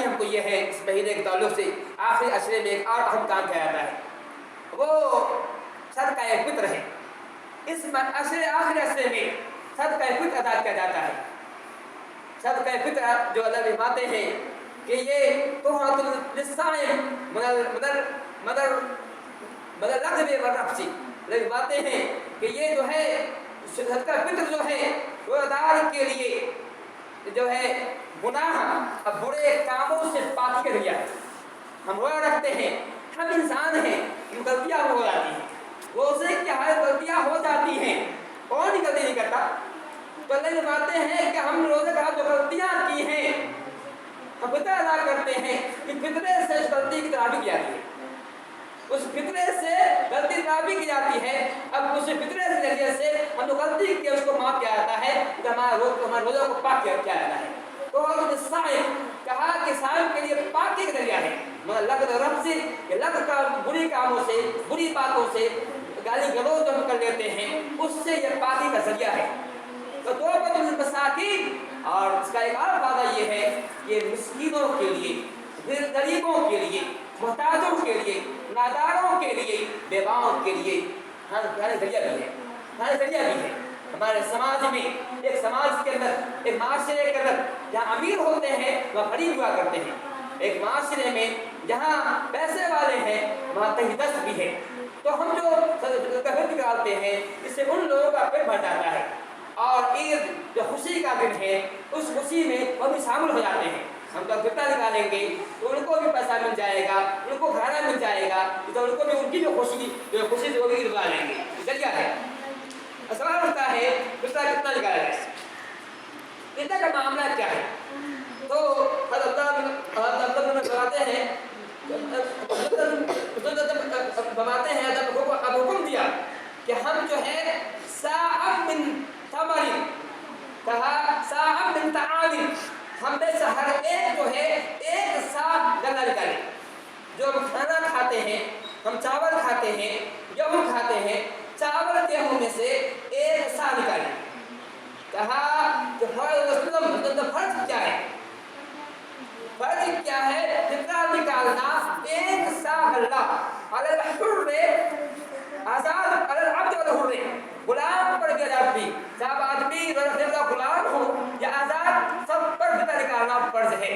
جانکاری ہم کو یہ ہے اس مہینے کے تعلق سے آخری عشرے میں ایک اور اہم کام کیا جاتا ہے، وہ صدقہ فطر ہے۔ اس آخری عشرے میں صدقہ فطر ادا کیا جاتا ہے۔ صدقہ فطر جو اللہ فرماتے ہیں کہ یہ تحفۃ للصائم مدر رغب والرفث، فرماتے ہیں کہ یہ جو ہے صدقہ فطر جو ہے روزہ دار کے لیے جو ہے گناہ اور برے کاموں سے پاکی کا ذریعہ ہے۔ ہم روزہ رکھتے ہیں، ہم انسان ہیں، غلطیاں ہو جاتی ہیں، روزے کی ہر غلطیاں ہو جاتی ہیں، کون غلطی نہیں کرتا؟ تو اللہ فرماتے ہیں کہ ہم روزے کا جو غلطیاں کی ہیں ہم فطر ادا کرتے ہیں کہ فطرے سے اس غلطی کی ترافی کی جاتی ہے، اس فطرے سے غلطی ترافی کی جاتی ہے۔ اب اس فطرے کے ذریعے سے ہم جو غلطی کی اس کو معاف کیا جاتا ہے، کہ ہمارے روزوں کو پاک کیا جاتا ہے۔ تو الصائم کہا کہ صائم کے لیے پاکی کا ذریعہ ہے، مگر لغو والرفث کہ لغو کا بری کاموں سے، بری باتوں سے، گالی گلوچ جو ہم کر لیتے ہیں اس سے یہ پاکی کا ذریعہ ہے۔ تو تحفۃ للمساکین، اور اس کا ایک اور فائدہ یہ ہے، یہ مسکینوں کے لیے، غریبوں کے لیے، محتاجوں کے لیے، ناداروں کے لیے، بیواؤں کے لیے ذریعہ بھی ہے۔ ہمارے سماج میں، ایک سماج کے اندر، ایک معاشرے کے اندر جہاں امیر ہوتے ہیں وہاں غریب ہوا کرتے ہیں، ایک معاشرے میں جہاں پیسے والے ہیں وہاں تنگ دست بھی ہے۔ تو ہم جو فطر نکالتے ہیں اس سے ان لوگوں کا پیٹ بھر جاتا ہے، اور عید جو خوشی کا دن ہے اس خوشی میں وہ بھی شامل ہو جاتے ہیں۔ ہم جب فطر نکالیں گے تو ان کو بھی پیسہ مل جائے گا، ان کو کھانا مل جائے گا، تو ان کو بھی ان کی جو خوشی سے وہ بھی نکال لیں گے، ذریعہ ہے۔ سوال ہوتا ہے فطر کتنا نکالا جائے، فطر کا معاملہ کیا ہے؟ تو حضرت اللہ بتاتے ہیں جب حکم دیا کہ ہم جو ہے صاع من تمر، کہا صاع من طعام، ہم میں سے ہر ایک جو ہے ایک صاع گنا نکالے۔ جو ہم کھانا کھاتے ہیں، ہم چاول کھاتے ہیں، گیہوں کھاتے ہیں، چاول گیہوں میں سے ایک صاع نکالے۔ کہا کہ فرض کیا ہے؟ فرض کیا ہے؟ فطر نکالنا ایک صاع غلہ علی الحر، آزاد علی العبد والحر، غلام پر بھی آزاد بھی، جب آدمی غلام ہو یا آزاد، سب پر فطر نکالنا فرض ہے۔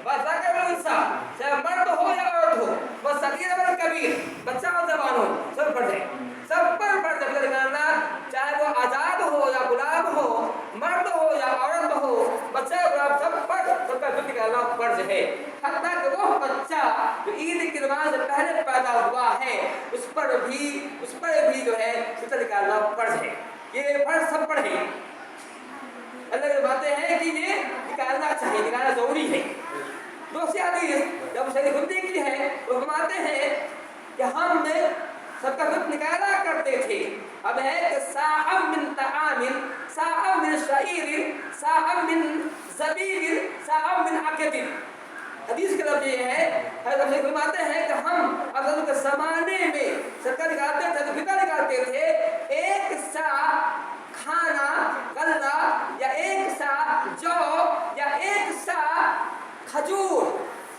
وذکر والانثیٰ، چاہے مرد ہو یا عورت ہو، والصغیر والکبیر، بچہ اور جوان ہو، سب فرض ہے، سب پر فرض ہے فطر نکالنا، چاہے وہ آزاد ہو یا غلام ہو، مرد ہو یا عورت ہو، بچہ غلام، سب پر فطر نکالنا فرض ہے۔ حتیٰ کہ وہ بچہ جو عید کی نماز سے پہلے پیدا ہوا ہے اس پر بھی جو ہے فطر نکالنا فرض ہے۔ یہ فرض سب پر ہے۔ اللہ کی باتیں ہیں کہ یہ نکالنا چاہیے، نکالنا ضروری ہے۔ دوسری حدیث جب شریف خدی کی ہے وہ فرماتے ہیں کہ ہم صدقہ فطر نکالا کرتے تھے، اب ہے کہ صاع من طعام، صاع من شعیر، صاع من زبیب، صاع من عقد۔ حدیث کا لفظ یہ ہے، حضرت فرماتے ہیں کہ ہم اگر کے زمانے میں صدقہ نکالتے تھے تو فطر نکالتے تھے ایک صاع کھانا غلہ، یا ایک صاع جو، یا ایک صاع کھجور،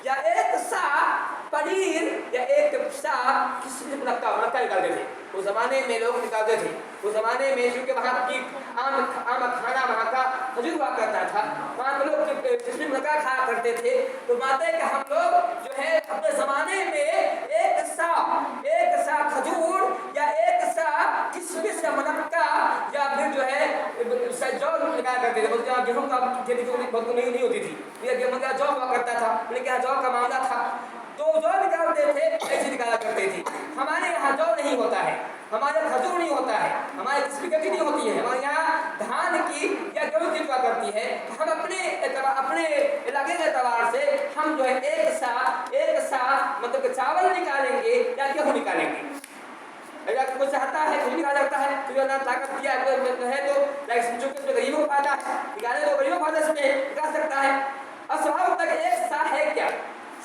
یا ایک صاع پنیر، یا ایک صاع کسی مکہ نکالتے تھے۔ اس زمانے میں لوگ نکالتے تھے، اس زمانے میں چونکہ وہاں کی عام کھانا وہاں کا کھجور ہوا کرتا تھا، وہاں کے لوگ جس میں مکہ کھایا کرتے تھے، تو ماتے کہ ہم لوگ جو ہے اپنے زمانے میں ایک صاع کھجور یا ایک صاع کشمش یا منقہ یا پھر جو ہے جو نکالا کرتے تھے۔ بلکہ گیہوں کا کھیتی بہت نہیں ہوتی تھی، یہ گیہوں کا جو ہوا کرتا تھا، لیکن جو کا معاملہ تھا تو جو نکالتے تھے ایسے نکالا کرتے تھے۔ ہمارے یہاں جو نہیں ہوتا ہے، ہمارے کھجور نہیں ہوتا ہے، ہمارے کسی کھیتی نہیں ہوتی ہے، ہمارے یہاں دھان کی یا گیہوں کی ہوا کرتی ہے۔ ہم اپنے علاقے کے اعتبار سے ہم جو ہے ایک صاع مطلب کہ چاول نکالیں گے یا گیہوں نکالیں گے۔ اگر کوئی چاہتا ہے کچھ نکال سکتا ہے، تو اللہ طاقت دیا ہے تو چونکہ اس میں غریبوں کو فائدہ ہے، نکالنے تو غریبوں کو فائدہ اس میں نکال سکتا ہے۔ اور سوال ہوتا ہے کہ ایک صاع ہے کیا؟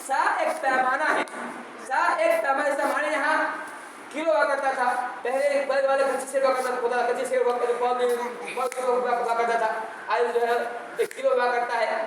صاع ایک پیمانہ ہے، صاع ایک پیمانہ، جیسے ہمارے یہاں کلو ہوا کرتا تھا، پہلے بڑے والے 25 سیر ہوا کرتا تھا، 25 سیر ہوا کرتا تھا، آج جو ہے 1 کلو ہوا کرتا ہے۔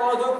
2